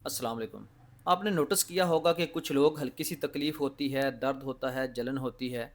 अस्सलाम वालेकुम। आपने नोटिस किया होगा कि कुछ लोग हल्की सी तकलीफ़ होती है, दर्द होता है, जलन होती है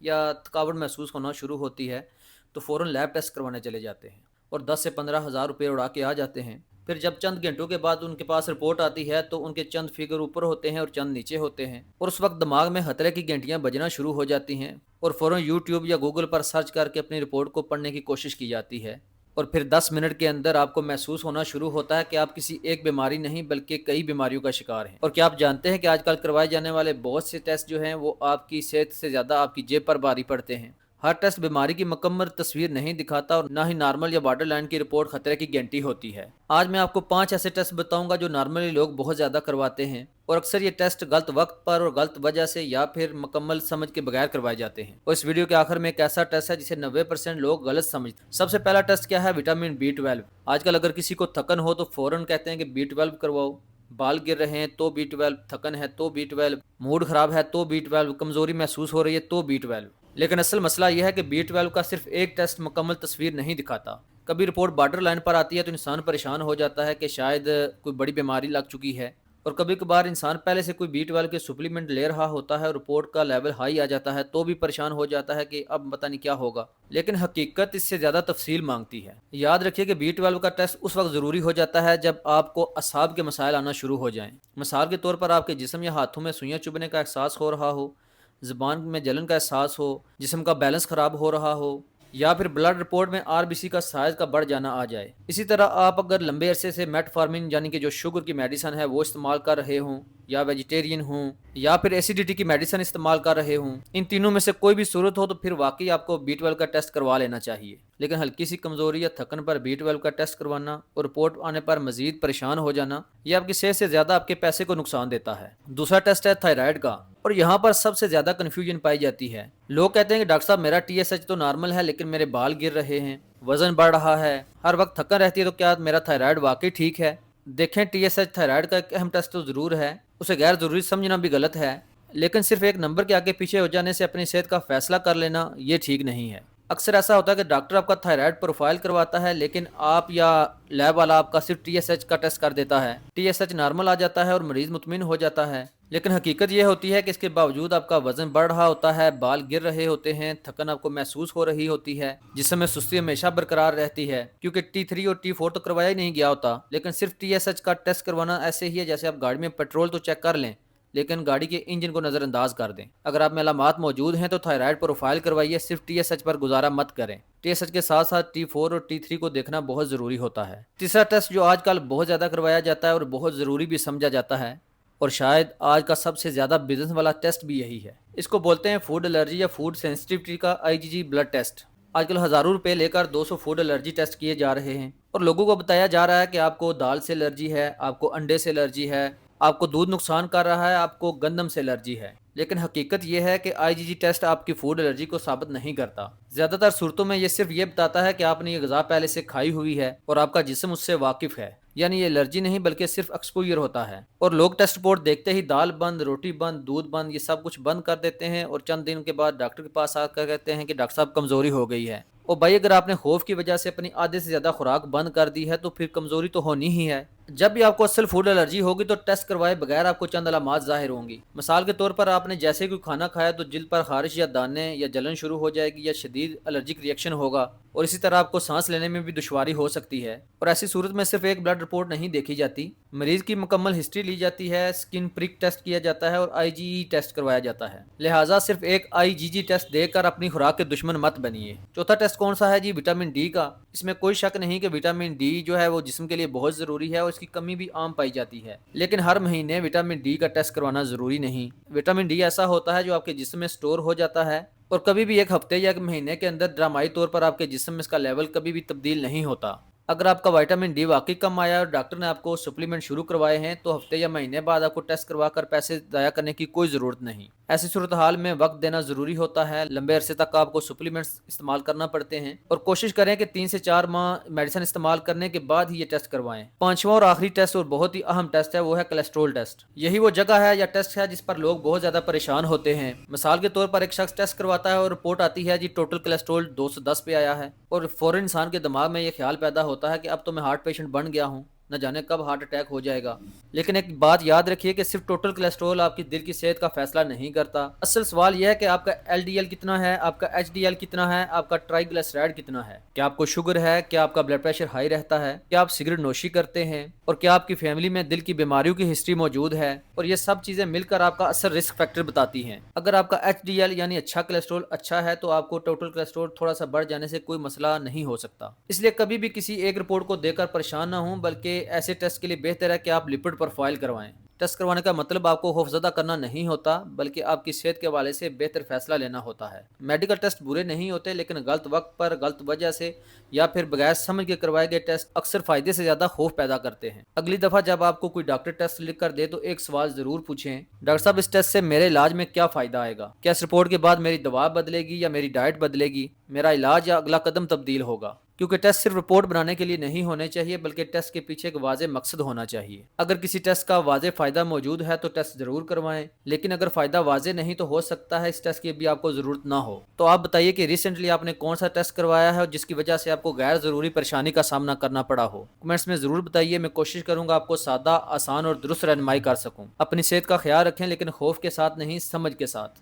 या थकावट महसूस होना शुरू होती है, तो फ़ौरन लैब टेस्ट करवाने चले जाते हैं और 10 से 15 हज़ार रुपये उड़ा के आ जाते हैं। फिर जब चंद घंटों के बाद उनके पास रिपोर्ट आती है तो उनके चंद फिगर ऊपर होते हैं और चंद नीचे होते हैं और उस वक्त दिमाग में खतरे की घंटियां बजना शुरू हो जाती हैं और फ़ौरन यूट्यूब या गूगल पर सर्च करके अपनी रिपोर्ट को पढ़ने की कोशिश की जाती है। और फिर 10 मिनट के अंदर आपको महसूस होना शुरू होता है कि आप किसी एक बीमारी नहीं बल्कि कई बीमारियों का शिकार हैं। और क्या आप जानते हैं कि आजकल करवाए जाने वाले बहुत से टेस्ट जो हैं वो आपकी सेहत से ज़्यादा आपकी जेब पर भारी पड़ते हैं। हर टेस्ट बीमारी की मुकम्मल तस्वीर नहीं दिखाता और ना ही नॉर्मल या बॉर्डर लाइन की रिपोर्ट खतरे की गारंटी होती है। आज मैं आपको 5 ऐसे टेस्ट बताऊंगा जो नॉर्मली लोग बहुत ज़्यादा करवाते हैं और अक्सर ये टेस्ट गलत वक्त पर और गलत वजह से या फिर मुकम्मल समझ के बगैर करवाए जाते हैं। और इस वीडियो के आखिर में एक ऐसा टेस्ट है जिसे 90% लोग गलत समझते हैं। सबसे पहला टेस्ट क्या है? Vitamin B12। आजकल अगर किसी को थकन हो तो फौरन कहते हैं कि B12 करवाओ। बाल गिर रहे हैं तो B12, थकन है तो B12, मूड खराब है तो B12, कमजोरी महसूस हो रही है तो B12। लेकिन असल मसला यह है कि B12 का सिर्फ एक टेस्ट मुकम्मल तस्वीर नहीं दिखाता। कभी रिपोर्ट बॉर्डर लाइन पर आती है तो इंसान परेशान हो जाता है कि शायद कोई बड़ी बीमारी लग चुकी है। और कभी कभार इंसान पहले से कोई B12 के सप्लीमेंट ले रहा होता है और रिपोर्ट का लेवल हाई आ जाता है तो भी परेशान हो जाता है कि अब पता नहीं क्या होगा। लेकिन हकीकत इससे ज़्यादा तफसील मांगती है। याद रखिए कि B12 का टेस्ट उस वक्त ज़रूरी हो जाता है जब आपको असाब के मसाइल आना शुरू हो जाएं। मिसाल के तौर पर आपके जिस्म या हाथों में सुइयां चुभने का एहसास हो रहा हो, ज़ुबान में जलन का एहसास हो, जिस्म का बैलेंस ख़राब हो रहा हो या फिर ब्लड रिपोर्ट में RBC का साइज का बढ़ जाना आ जाए। इसी तरह आप अगर लंबे अरसे से मेटफॉर्मिन यानी कि जो शुगर की मेडिसिन है वो इस्तेमाल कर रहे हों या वेजिटेरियन हों या फिर एसिडिटी की मेडिसिन इस्तेमाल कर रहे हों, इन तीनों में से कोई भी सूरत हो तो फिर वाकई आपको B12 का टेस्ट करवा लेना चाहिए। लेकिन हल्की सी कमजोरी या थकन पर B12 का टेस्ट करवाना और रिपोर्ट आने पर मजीद परेशान हो जाना यह आपकी सेहत से ज़्यादा आपके पैसे को नुकसान देता है। दूसरा टेस्ट है थायराइड का और यहाँ पर सबसे ज़्यादा कन्फ्यूजन पाई जाती है। लोग कहते हैं कि डॉक्टर साहब मेरा TSH तो नॉर्मल है लेकिन मेरे बाल गिर रहे हैं, वजन बढ़ रहा है, हर वक्त थकन रहती है, तो क्या मेरा थायराइड वाकई ठीक है? देखें, TSH थायराइड का एक अहम टेस्ट तो ज़रूर है, उसे गैर ज़रूरी समझना भी गलत है। लेकिन सिर्फ एक नंबर के आगे पीछे हो जाने से अपनी सेहत का फैसला कर लेना ये ठीक नहीं है। अक्सर ऐसा होता है कि डॉक्टर आपका थायराइड प्रोफाइल करवाता है लेकिन आप या लैब वाला आपका सिर्फ TSH का टेस्ट कर देता है। TSH नॉर्मल आ जाता है और मरीज मुतमिन हो जाता है। लेकिन हकीकत यह होती है कि इसके बावजूद आपका वजन बढ़ रहा होता है, बाल गिर रहे होते हैं, थकन आपको महसूस हो रही होती है, जिसमें सुस्ती हमेशा बरकरार रहती है क्योंकि T3 और T4 तो करवाया ही नहीं गया होता। लेकिन सिर्फ TSH का टेस्ट करवाना ऐसे ही है जैसे आप गाड़ी में पेट्रोल तो चेक कर लें लेकिन गाड़ी के इंजन को नज़रअंदाज कर दें। अगर आप में अलामात मौजूद हैं तो थायराइड प्रोफाइल करवाइए, सिर्फ TSH पर गुजारा मत करें। TSH के साथ साथ T4 और T3 को देखना बहुत ज़रूरी होता है। तीसरा टेस्ट जो आजकल बहुत ज़्यादा करवाया जाता है और बहुत ज़रूरी भी समझा जाता है और शायद आज का सबसे ज़्यादा बिजनेस वाला टेस्ट भी यही है, इसको बोलते हैं फूड एलर्जी या फूड सेंसिटिविटी का IgG ब्लड टेस्ट। आजकल हज़ारों रुपए लेकर 200 फूड एलर्जी टेस्ट किए जा रहे हैं और लोगों को बताया जा रहा है कि आपको दाल से एलर्जी है, आपको अंडे से एलर्जी है, आपको दूध नुकसान कर रहा है, आपको गंदम से एलर्जी है। लेकिन हकीकत यह है कि IgG टेस्ट आपकी फूड एलर्जी को साबित नहीं करता। ज़्यादातर सूरतों में ये सिर्फ ये बताता है कि आपने ये गज़ा पहले से खाई हुई है और आपका जिस्म उससे वाकिफ़ है, यानी ये एलर्जी नहीं बल्कि सिर्फ एक्सपोजर होता है। और लोग टेस्ट रिपोर्ट देखते ही दाल बंद, रोटी बंद, दूध बंद, ये सब कुछ बंद कर देते हैं और चंद दिन के बाद डॉक्टर के पास आकर कहते हैं कि डॉक्टर साहब कमज़ोरी हो गई है। और भाई, अगर आपने खौफ की वजह से अपनी आधे से ज़्यादा खुराक बंद कर दी है तो फिर कमज़ोरी तो होनी ही है। जब भी आपको असल फूड एलर्जी होगी तो टेस्ट करवाए बगैर आपको चंद अलामात ज़ाहिर होंगी। मिसाल के तौर पर आपने जैसे कोई खाना खाया तो जिल्द पर खारिश या दाने या जलन शुरू हो जाएगी या शदीद एलर्जिक रिएक्शन होगा और इसी तरह आपको सांस लेने में भी दुश्वारी हो सकती है। और ऐसी सूरत में सिर्फ एक ब्लड रिपोर्ट नहीं देखी जाती, मरीज की मुकम्मल हिस्ट्री ली जाती है, स्किन प्रिक टेस्ट किया जाता है और IgE टेस्ट करवाया जाता है। लिहाजा सिर्फ एक IgG टेस्ट देकर अपनी खुराक के दुश्मन मत बनिए। चौथा टेस्ट कौन सा है जी? विटामिन D का। इसमें कोई शक नहीं कि विटामिन D जो है वो जिस्म के लिए बहुत ज़रूरी है और इसकी कमी भी आम पाई जाती है। लेकिन हर महीने विटामिन D का टेस्ट करवाना ज़रूरी नहीं। विटामिन D ऐसा होता है जो आपके जिस्म में स्टोर हो जाता है और कभी भी एक हफ्ते या एक महीने के अंदर ड्रामाई तौर पर आपके जिस्म में इसका लेवल कभी भी तब्दील नहीं होता। अगर आपका विटामिन D वाकई कम आया और डॉक्टर ने आपको सप्लीमेंट शुरू करवाए हैं तो हफ्ते या महीने बाद आपको टेस्ट करवा कर पैसे ज़ाया करने की कोई ज़रूरत नहीं। ऐसी सूरत हाल में वक्त देना ज़रूरी होता है। लंबे अरसे तक आपको सप्लीमेंट्स इस्तेमाल करना पड़ते हैं और कोशिश करें कि 3 से 4 माह मेडिसिन इस्तेमाल करने के बाद ही ये टेस्ट करवाएं। पांचवा और आखिरी टेस्ट और बहुत ही अहम टेस्ट है वो है कोलेस्ट्रोल टेस्ट। यही वो जगह है या टेस्ट है जिस पर लोग बहुत ज़्यादा परेशान होते हैं। मिसाल के तौर पर एक शख्स टेस्ट करवाता है और रिपोर्ट आती है जी टोटल कोलेस्ट्रोल 210 पे आया है और फौरन इंसान के दिमाग में ये ख्याल पैदा होता है कि अब तो मैं हार्ट पेशेंट बन गया हूँ। نہ جانے کب ہارٹ اٹیک ہو جائے گا۔ لیکن ایک بات یاد رکھیے کہ صرف ٹوٹل کولیسٹرول آپ کی دل کی صحت کا فیصلہ نہیں کرتا۔ اصل سوال یہ ہے کہ آپ کا ایل ڈی ایل کتنا ہے، آپ کا ایچ ڈی ایل کتنا ہے، آپ کا ٹرائی گلیسرائڈ کتنا ہے، کیا آپ کو شوگر ہے، کیا آپ کا بلڈ پریشر ہائی رہتا ہے، کیا آپ سگریٹ نوشی کرتے ہیں، اور کیا آپ کی فیملی میں دل کی بیماریوں کی ہسٹری موجود ہے۔ اور یہ سب چیزیں مل کر آپ کا اصل رسک فیکٹر بتاتی ہیں۔ اگر آپ کا ایچ ڈی ایل یعنی اچھا کولیسٹرول اچھا ہے تو آپ کو ٹوٹل کولیسٹرول تھوڑا سا بڑھ جانے سے کوئی مسئلہ نہیں ہو سکتا۔ اس لیے کبھی بھی کسی ایک رپورٹ کو دیکھ کر پریشان نہ ہوں، بلکہ ایسے ٹیسٹ کے لیے بہتر ہے کہ آپ لپڈ پروفائل کروائیں۔ ٹیسٹ کروانے کا مطلب آپ کو خوفزدہ کرنا نہیں ہوتا، بلکہ آپ کی صحت کے حوالے سے بہتر فیصلہ لینا ہوتا ہے۔ میڈیکل ٹیسٹ برے نہیں ہوتے، لیکن غلط وقت پر، غلط وجہ سے یا پھر بغیر سمجھ کے کروائے گئے ٹیسٹ اکثر فائدے سے زیادہ خوف پیدا کرتے ہیں۔ اگلی دفعہ جب آپ کو کوئی ڈاکٹر ٹیسٹ لکھ کر دے تو ایک سوال ضرور پوچھیں، ڈاکٹر صاحب اس ٹیسٹ سے میرے علاج میں کیا فائدہ آئے گا؟ کیا اس رپورٹ کے بعد میری دوا بدلے گی یا میری ڈائٹ بدلے گی؟ میرا علاج یا اگلا قدم تبدیل ہوگا؟ کیونکہ ٹیسٹ صرف رپورٹ بنانے کے لیے نہیں ہونے چاہیے، بلکہ ٹیسٹ کے پیچھے ایک واضح مقصد ہونا چاہیے۔ اگر کسی ٹیسٹ کا واضح فائدہ موجود ہے تو ٹیسٹ ضرور کروائیں، لیکن اگر فائدہ واضح نہیں تو ہو سکتا ہے اس ٹیسٹ کی بھی آپ کو ضرورت نہ ہو۔ تو آپ بتائیے کہ ریسنٹلی آپ نے کون سا ٹیسٹ کروایا ہے اور جس کی وجہ سے آپ کو غیر ضروری پریشانی کا سامنا کرنا پڑا ہو؟ کمنٹس میں ضرور بتائیے، میں کوشش کروں گا آپ کو سادہ، آسان اور درست رہنمائی کر سکوں۔ اپنی صحت کا خیال رکھیں، لیکن خوف کے ساتھ نہیں، سمجھ کے ساتھ۔